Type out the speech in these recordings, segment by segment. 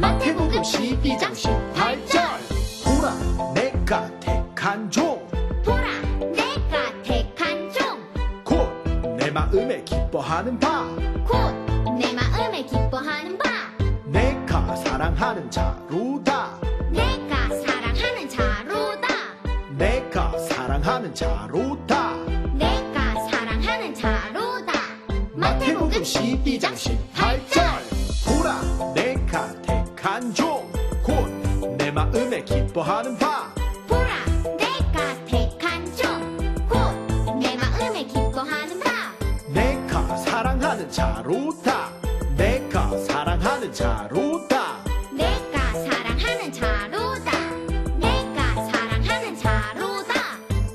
마태복음 12장 18절 보라 내가 택한 종 보라 내가 택한 종 곧 내 마음에 기뻐하는 바 곧 내 마음에 기뻐하는 바 내가 사랑하는 자로다 내가 사랑하는 자로다 내가 사랑하는 자로다 내가 사랑하는 자로다 마태복음 12장 18절 보라 내가 택한 종 곧 내 마음에 기뻐하는 바 보라 내가 택한 종 곧 내 마음에 기뻐하는 바 내가 사랑하는 자로다 내가 사랑하는 자로다 내가 사랑하는 자로다 내가 사랑하는 자로다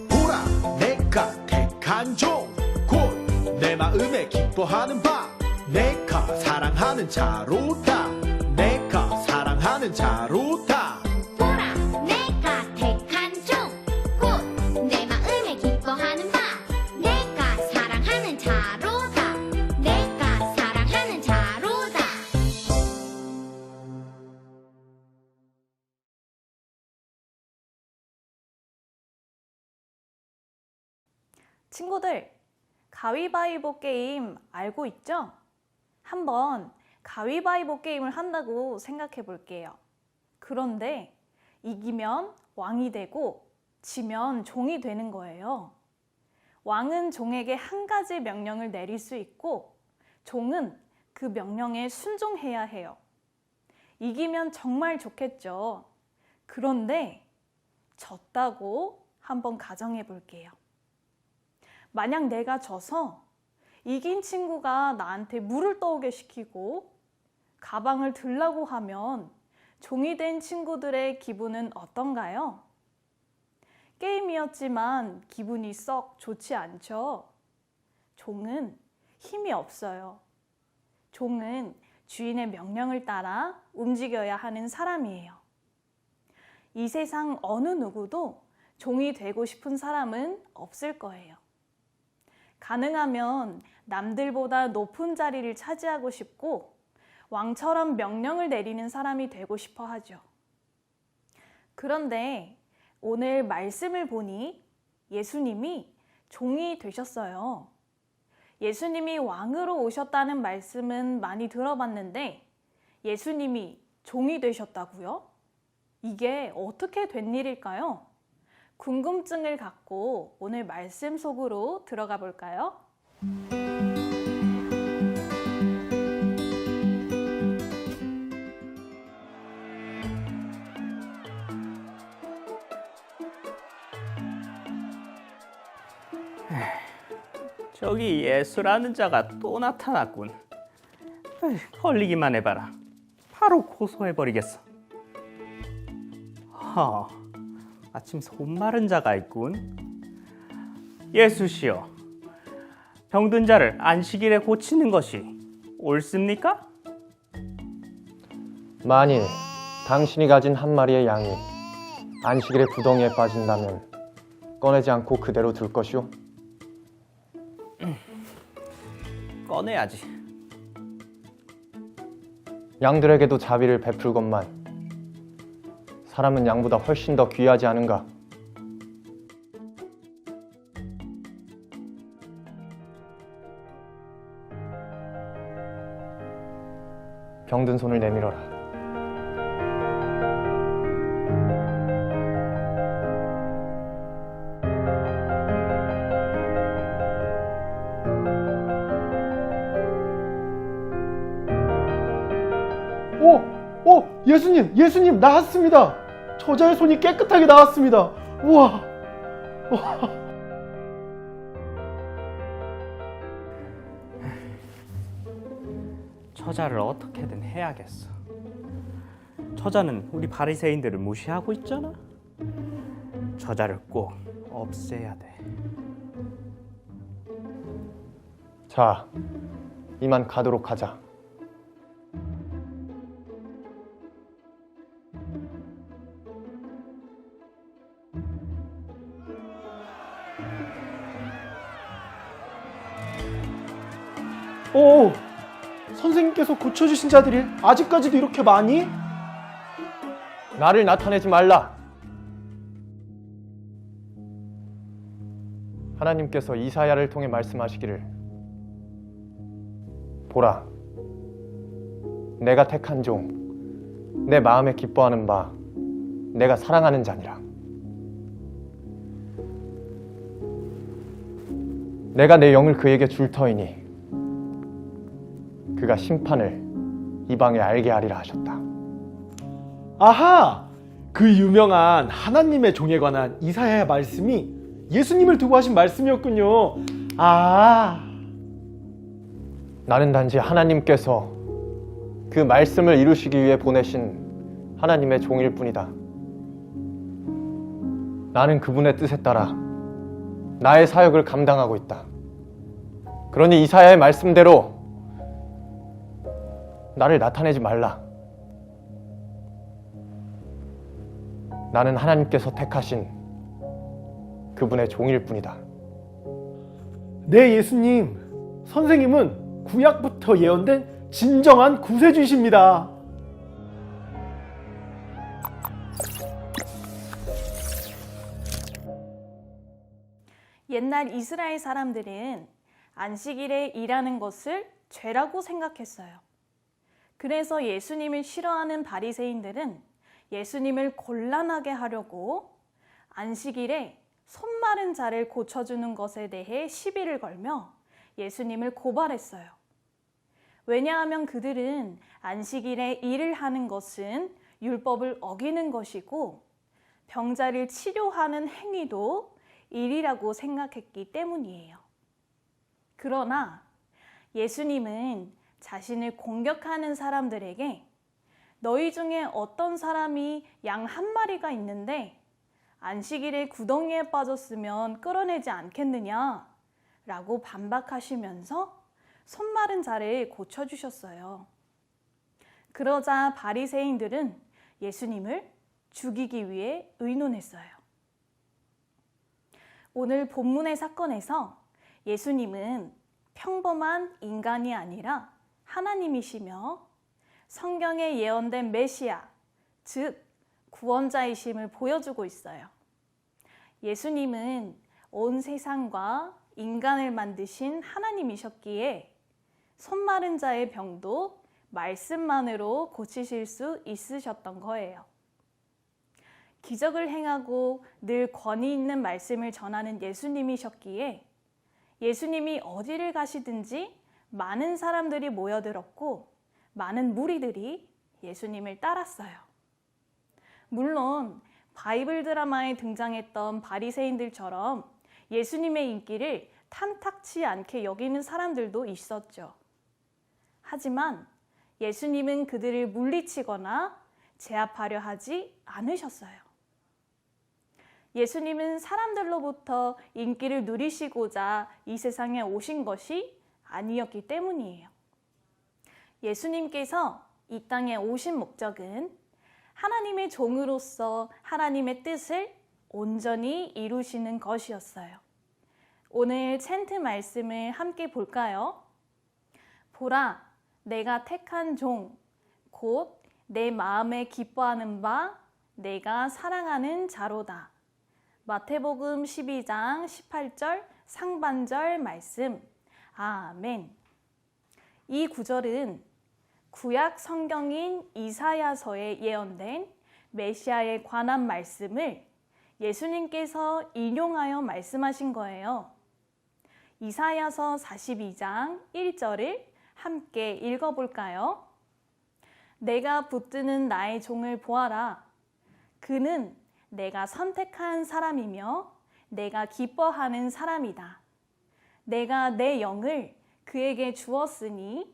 보라 내가 택한 종 곧 내 마음에 기뻐하는 바 내가 사랑하는 자로다 내가 사랑하는 자로다 보라 내가 택한 종 곧 내 마음에 기뻐하는 바 내가 사랑하는 자로다 내가 사랑하는 자로다 친구들, 가위바위보 게임 알고 있죠? 한번 가위바위보 게임을 한다고 생각해 볼게요. 그런데 이기면 왕이 되고 지면 종이 되는 거예요. 왕은 종에게 한 가지 명령을 내릴 수 있고 종은 그 명령에 순종해야 해요. 이기면 정말 좋겠죠. 그런데 졌다고 한번 가정해 볼게요. 만약 내가 져서 이긴 친구가 나한테 물을 떠오게 시키고 가방을 들라고 하면 종이 된 친구들의 기분은 어떤가요? 게임이었지만 기분이 썩 좋지 않죠? 종은 힘이 없어요. 종은 주인의 명령을 따라 움직여야 하는 사람이에요. 이 세상 어느 누구도 종이 되고 싶은 사람은 없을 거예요. 가능하면 남들보다 높은 자리를 차지하고 싶고 왕처럼 명령을 내리는 사람이 되고 싶어 하죠. 그런데 오늘 말씀을 보니 예수님이 종이 되셨어요. 예수님이 왕으로 오셨다는 말씀은 많이 들어봤는데 예수님이 종이 되셨다고요? 이게 어떻게 된 일일까요? 궁금증을 갖고 오늘 말씀 속으로 들어가 볼까요? 저기 예수라는 자가 또 나타났군. 걸리기만 해봐라. 바로 고소해버리겠어. 마침 손마른 자가 있군. 예수시여, 병든 자를 안식일에 고치는 것이 옳습니까? 만일 당신이 가진 한 마리의 양이 안식일에 구덩이에 빠진다면 꺼내지 않고 그대로 둘 것이오? 꺼내야지. 양들에게도 자비를 베풀건만 사람은 양보다 훨씬 더 귀하지 않은가? 병든 손을 내밀어라. 예수님 나왔습니다. 저자의 손이 깨끗하게 나왔습니다. 우와. 저자를 어떻게든 해야겠어. 저자는 우리 바리새인들을 무시하고 있잖아. 저자를 꼭 없애야 돼. 자, 이만 가도록 하자. 오, 선생님께서 고쳐주신 자들이 아직까지도 이렇게 많이? 나를 나타내지 말라. 하나님께서 이사야를 통해 말씀하시기를 보라, 내가 택한 종, 내 마음에 기뻐하는 바, 내가 사랑하는 자니라. 내가 내 영을 그에게 줄 터이니 그가 심판을 이방에 알게 하리라 하셨다. 아하! 그 유명한 하나님의 종에 관한 이사야의 말씀이 예수님을 두고 하신 말씀이었군요. 나는 단지 하나님께서 그 말씀을 이루시기 위해 보내신 하나님의 종일 뿐이다. 나는 그분의 뜻에 따라 나의 사역을 감당하고 있다. 그러니 이사야의 말씀대로 나를 나타내지 말라. 나는 하나님께서 택하신 그분의 종일 뿐이다. 네, 예수님. 선생님은 구약부터 예언된 진정한 구세주이십니다. 옛날 이스라엘 사람들은 안식일에 일하는 것을 죄라고 생각했어요. 그래서 예수님을 싫어하는 바리새인들은 예수님을 곤란하게 하려고 안식일에 손 마른 자를 고쳐주는 것에 대해 시비를 걸며 예수님을 고발했어요. 왜냐하면 그들은 안식일에 일을 하는 것은 율법을 어기는 것이고 병자를 치료하는 행위도 일이라고 생각했기 때문이에요. 그러나 예수님은 자신을 공격하는 사람들에게 너희 중에 어떤 사람이 양 한 마리가 있는데 안식일에 구덩이에 빠졌으면 끌어내지 않겠느냐? 라고 반박하시면서 손 마른 자를 고쳐주셨어요. 그러자 바리새인들은 예수님을 죽이기 위해 의논했어요. 오늘 본문의 사건에서 예수님은 평범한 인간이 아니라 하나님이시며 성경에 예언된 메시아, 즉 구원자이심을 보여주고 있어요. 예수님은 온 세상과 인간을 만드신 하나님이셨기에 손 마른 자의 병도 말씀만으로 고치실 수 있으셨던 거예요. 기적을 행하고 늘 권위 있는 말씀을 전하는 예수님이셨기에 예수님이 어디를 가시든지 많은 사람들이 모여들었고 많은 무리들이 예수님을 따랐어요. 물론 바이블 드라마에 등장했던 바리새인들처럼 예수님의 인기를 탐탁치 않게 여기는 사람들도 있었죠. 하지만 예수님은 그들을 물리치거나 제압하려 하지 않으셨어요. 예수님은 사람들로부터 인기를 누리시고자 이 세상에 오신 것이 아니었기 때문이에요. 예수님께서 이 땅에 오신 목적은 하나님의 종으로서 하나님의 뜻을 온전히 이루시는 것이었어요. 오늘 챈트 말씀을 함께 볼까요? 보라, 내가 택한 종, 곧 내 마음에 기뻐하는 바, 내가 사랑하는 자로다. 마태복음 12장 18절 상반절 말씀. 아멘. 이 구절은 구약 성경인 이사야서에 예언된 메시아에 관한 말씀을 예수님께서 인용하여 말씀하신 거예요. 이사야서 42장 1절을 함께 읽어볼까요? 내가 붙드는 나의 종을 보아라. 그는 내가 선택한 사람이며 내가 기뻐하는 사람이다. 내가 내 영을 그에게 주었으니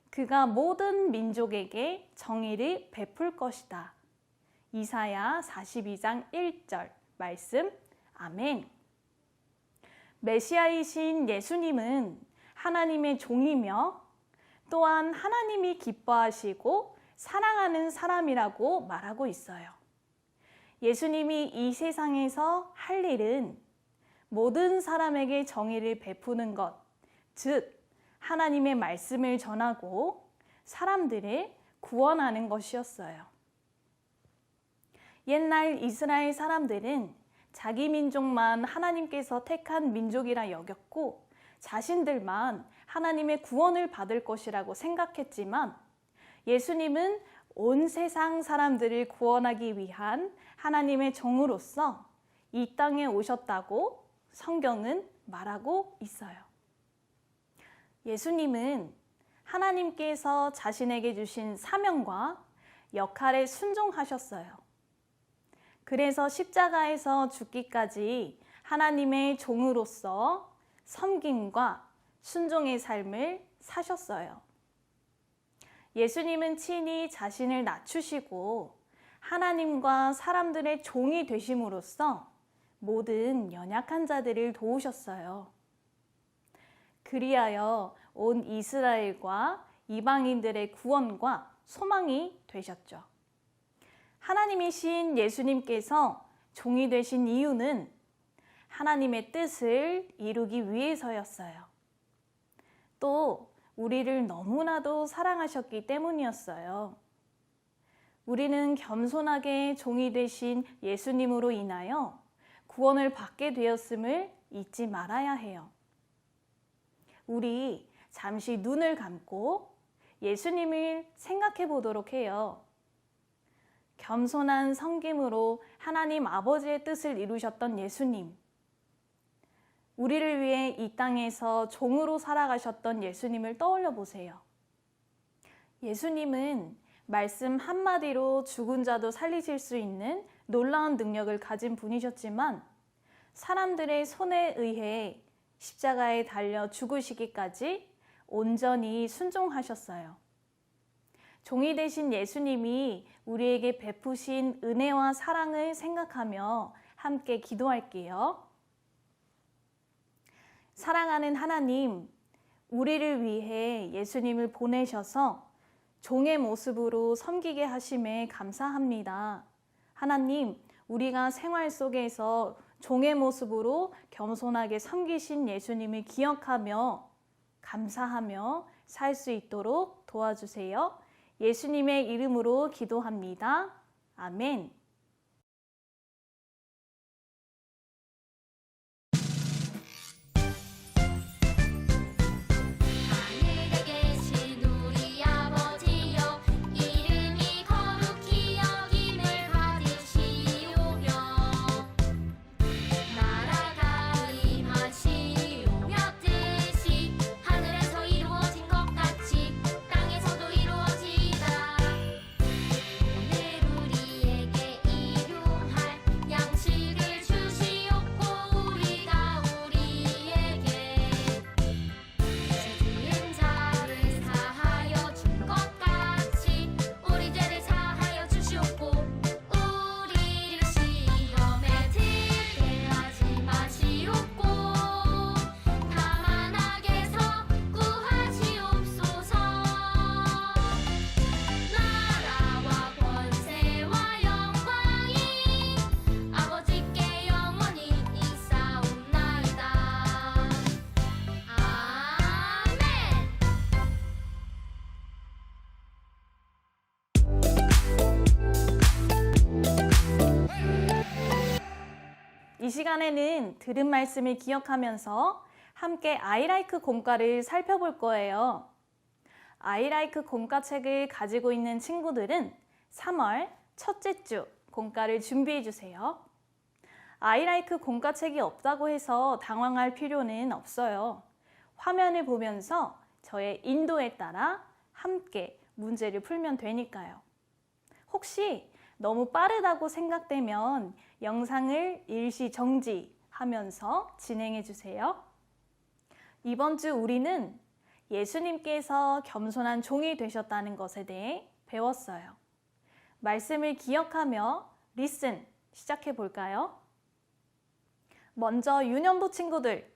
그가 모든 민족에게 정의를 베풀 것이다. 이사야 42장 1절 말씀. 아멘. 메시아이신 예수님은 하나님의 종이며 또한 하나님이 기뻐하시고 사랑하는 사람이라고 말하고 있어요. 예수님이 이 세상에서 할 일은 모든 사람에게 정의를 베푸는 것, 즉 하나님의 말씀을 전하고 사람들을 구원하는 것이었어요. 옛날 이스라엘 사람들은 자기 민족만 하나님께서 택한 민족이라 여겼고 자신들만 하나님의 구원을 받을 것이라고 생각했지만 예수님은 온 세상 사람들을 구원하기 위한 하나님의 종으로서 이 땅에 오셨다고 성경은 말하고 있어요. 예수님은 하나님께서 자신에게 주신 사명과 역할에 순종하셨어요. 그래서 십자가에서 죽기까지 하나님의 종으로서 섬김과 순종의 삶을 사셨어요. 예수님은 친히 자신을 낮추시고 하나님과 사람들의 종이 되심으로써 모든 연약한 자들을 도우셨어요. 그리하여 온 이스라엘과 이방인들의 구원과 소망이 되셨죠. 하나님이신 예수님께서 종이 되신 이유는 하나님의 뜻을 이루기 위해서였어요. 또 우리를 너무나도 사랑하셨기 때문이었어요. 우리는 겸손하게 종이 되신 예수님으로 인하여 구원을 받게 되었음을 잊지 말아야 해요. 우리 잠시 눈을 감고 예수님을 생각해 보도록 해요. 겸손한 섬김으로 하나님 아버지의 뜻을 이루셨던 예수님. 우리를 위해 이 땅에서 종으로 살아가셨던 예수님을 떠올려 보세요. 예수님은 말씀 한마디로 죽은 자도 살리실 수 있는 놀라운 능력을 가진 분이셨지만 사람들의 손에 의해 십자가에 달려 죽으시기까지 온전히 순종하셨어요. 종이 되신 예수님이 우리에게 베푸신 은혜와 사랑을 생각하며 함께 기도할게요. 사랑하는 하나님, 우리를 위해 예수님을 보내셔서 종의 모습으로 섬기게 하심에 감사합니다. 하나님, 우리가 생활 속에서 종의 모습으로 겸손하게 섬기신 예수님을 기억하며 감사하며 살 수 있도록 도와주세요. 예수님의 이름으로 기도합니다. 아멘. 하늘에 계신 우리 아버지여 이름이 거룩히 여김을 받으시오며 나라가 임하시오며 뜻이 하늘에서 이루어진 것 같이 땅에서도 이루어지이다. 오늘 우리에게 일용할 양식을 주시옵고 우리가 우리에게 지은 자를 사하여 준 것 같이 우리 죄를 사하여 주시옵고 우리를 시험에 들게 하지 마시옵고 다만 악에서 구하시옵소서. 나라와 권세와 영광이 아버지께 영원히 있사옵나이다. 아멘. 이 시간에는 들은 말씀을 기억하면서 함께 아이라이크 공과를 살펴볼 거예요. 아이라이크 공과 책을 가지고 있는 친구들은 3월 첫째 주 공과를 준비해 주세요. 아이라이크 공과 책이 없다고 해서 당황할 필요는 없어요. 화면을 보면서 저의 인도에 따라 함께 문제를 풀면 되니까요. 혹시 너무 빠르다고 생각되면 영상을 일시 정지하면서 진행해 주세요. 이번 주 우리는 예수님께서 겸손한 종이 되셨다는 것에 대해 배웠어요. 말씀을 기억하며 리슨 시작해 볼까요? 먼저 유년부 친구들,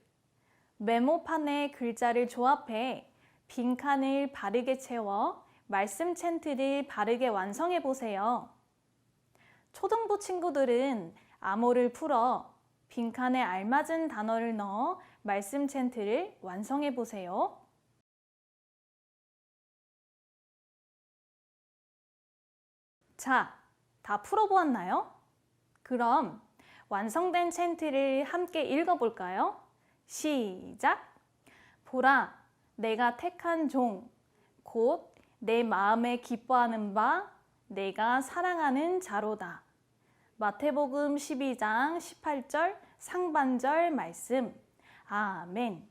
메모판에 글자를 조합해 빈칸을 바르게 채워 말씀 챈트를 바르게 완성해 보세요. 초등부 친구들은 암호를 풀어 빈칸에 알맞은 단어를 넣어 말씀 챈트를 완성해 보세요. 자, 다 풀어보았나요? 그럼 완성된 챈트를 함께 읽어볼까요? 시작! 보라, 내가 택한 종, 곧 내 마음에 기뻐하는 바, 내가 사랑하는 자로다. 마태복음 12장 18절 상반절 말씀. 아멘.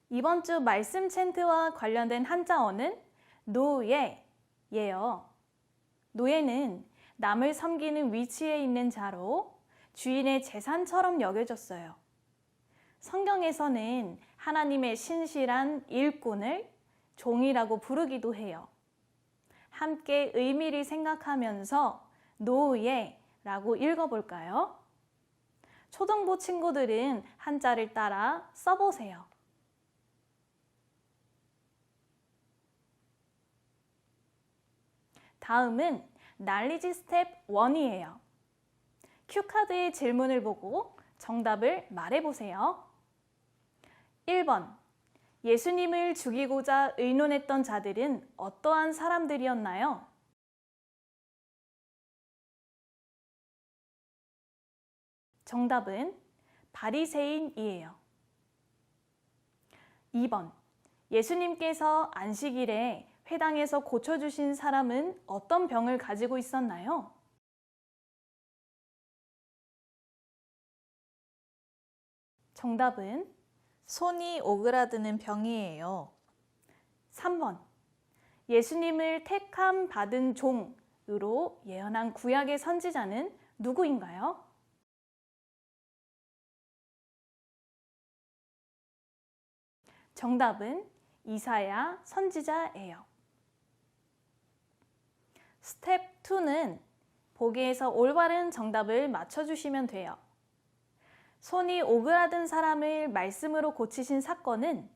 이번 주 말씀 챈트와 관련된 한자어는 노예예요. 노예는 남을 섬기는 위치에 있는 자로 주인의 재산처럼 여겨졌어요. 성경에서는 하나님의 신실한 일꾼을 종이라고 부르기도 해요. 함께 의미를 생각하면서 노예라고 읽어볼까요? 초등부 친구들은 한자를 따라 써보세요. 다음은 날리지 스텝 1이에요. 큐카드의 질문을 보고 정답을 말해보세요. 1번. 예수님을 죽이고자 의논했던 자들은 어떠한 사람들이었나요? 정답은 바리새인이에요. 2번. 예수님께서 안식일에 회당에서 고쳐주신 사람은 어떤 병을 가지고 있었나요? 정답은 손이 오그라드는 병이에요. 3번. 예수님을 택함 받은 종으로 예언한 구약의 선지자는 누구인가요? 정답은 이사야 선지자예요. 스텝 2는 보기에서 올바른 정답을 맞춰주시면 돼요. 손이 오그라든 사람을 말씀으로 고치신 사건은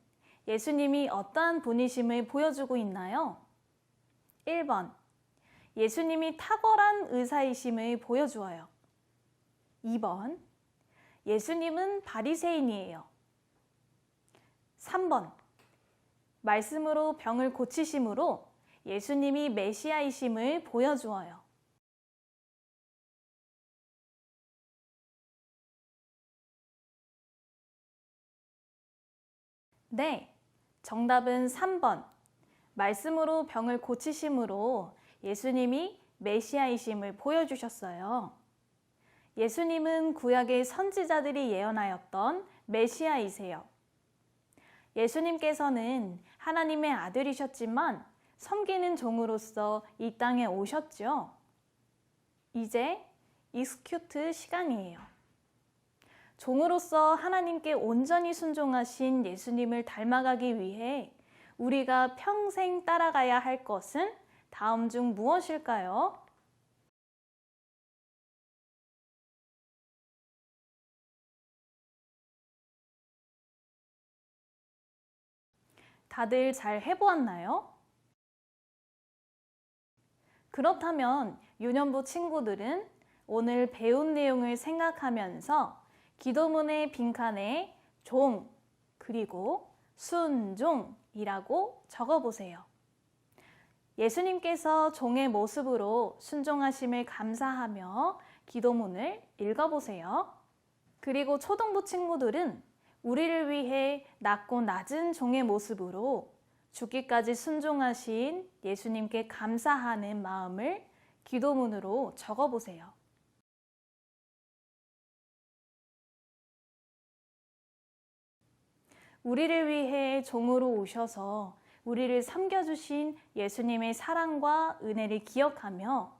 예수님이 어떠한 분이심을 보여주고 있나요? 1번. 예수님이 탁월한 의사이심을 보여주어요. 2번. 예수님은 바리새인이에요. 3번. 말씀으로 병을 고치심으로 예수님이 메시아이심을 보여주어요. 네, 정답은 3번. 말씀으로 병을 고치심으로 예수님이 메시아이심을 보여주셨어요. 예수님은 구약의 선지자들이 예언하였던 메시아이세요. 예수님께서는 하나님의 아들이셨지만 섬기는 종으로서 이 땅에 오셨죠. 이제 익스큐트 시간이에요. 종으로서 하나님께 온전히 순종하신 예수님을 닮아가기 위해 우리가 평생 따라가야 할 것은 다음 중 무엇일까요? 다들 잘 해보았나요? 그렇다면 유년부 친구들은 오늘 배운 내용을 생각하면서 기도문의 빈칸에 종 그리고 순종이라고 적어보세요. 예수님께서 종의 모습으로 순종하심을 감사하며 기도문을 읽어보세요. 그리고 초등부 친구들은 우리를 위해 낮고 낮은 종의 모습으로 죽기까지 순종하신 예수님께 감사하는 마음을 기도문으로 적어보세요. 우리를 위해 종으로 오셔서 우리를 섬겨주신 예수님의 사랑과 은혜를 기억하며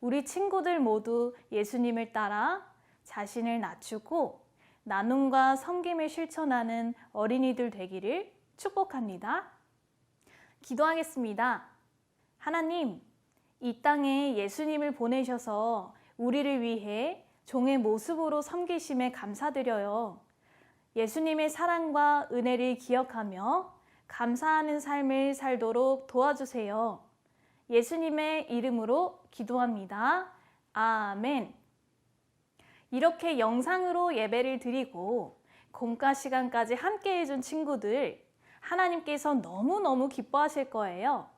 우리 친구들 모두 예수님을 따라 자신을 낮추고 나눔과 섬김을 실천하는 어린이들 되기를 축복합니다. 기도하겠습니다. 하나님, 이 땅에 예수님을 보내셔서 우리를 위해 종의 모습으로 섬기심에 감사드려요. 예수님의 사랑과 은혜를 기억하며 감사하는 삶을 살도록 도와주세요. 예수님의 이름으로 기도합니다. 아멘. 이렇게 영상으로 예배를 드리고 공과 시간까지 함께 해준 친구들, 하나님께서 너무너무 기뻐하실 거예요.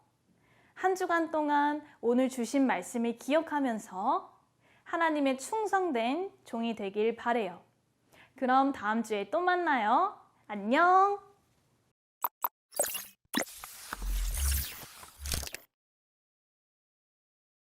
한 주간 동안 오늘 주신 말씀을 기억하면서 하나님의 충성된 종이 되길 바래요. 그럼 다음 주에 또 만나요. 안녕!